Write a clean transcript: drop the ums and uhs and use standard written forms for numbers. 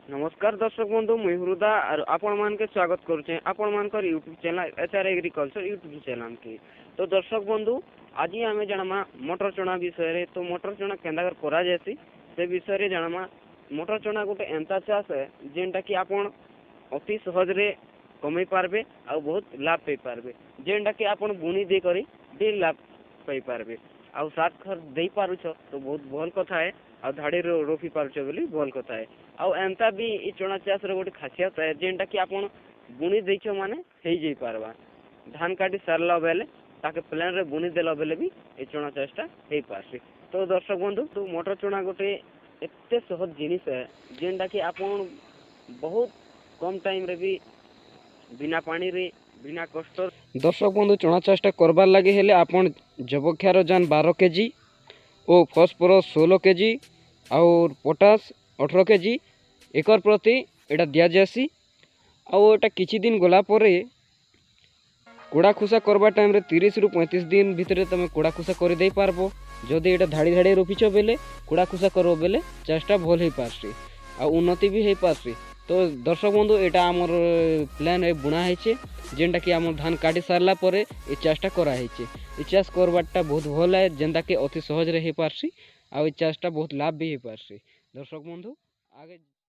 नमस्कार दर्शक बंधु मुई हृदा और आपण मान के स्वागत करुचे आपण मानकर YouTube channel HR agriculture YouTube channel के। तो दर्शक बंधु आज आम जाना मटर चना विषय। तो मटर चना केन्दा करा जासी से विषय जाना। मटर चना गोटे एंता चाष है जेनटा कि आपण अति सहज रे कमई पारबे आ बहुत लाभ पाई पारबे, जेनटा कि आपण बुणी दे करी ढेर लाभ पाई पारबे आ सात खर दे पारुछ तो बहुत भल कथा है। आ धाड़ी रोपी पारुछ बोली भल कथा है। आउ एंता भी ई चना चाष रे गोटे खासियत है जेनटा कि आपण बुणी देछ माने हेई जाई पारबा। धान काटी सारला बेले ताके प्लेन रे बुणी देला बेले भी ए चना चाषटा हेई पारसी। तो दर्शक बंधु तो मटर चना गोटे एते सहज जिनिस है जेनटा कि आपण बहुत कम टाइम रे भी बिना पानी रे बिना कष्ट। दर्शक बंधु चना चाषटा करबार लगे हेले आपण जबक्षार जान 12 केजी और फॉस्फोरस 16 केजी और पोटास 18 केजी एकर प्रति एटा दिया जासी। आउ एटा किछि दिन गला परे कुड़ा खुसा करबा टाइम रे 30 रु 35 दिन भितर तमे कुड़ा खुसा कर दे पारबो। जदि एटा धाड़ी धाड़ी रोपिछ बेले कुड़ा खुसा करबो बेले चाषटा भल हे पारसी आ उन्नति भी हे पारसी। तो दर्शक बंधु एटा आमर प्लान रे बुना हेचे जेनटा कि आम धान काटी सारला परे ए चाषटा करा हेचे। ए चाष करबाटा बहुत भल है जेनटा कि अति सहज रे हे पारसी आ ए चाषटा बहुत लाभ भी हे पारसी। दर्शक बंधु आगे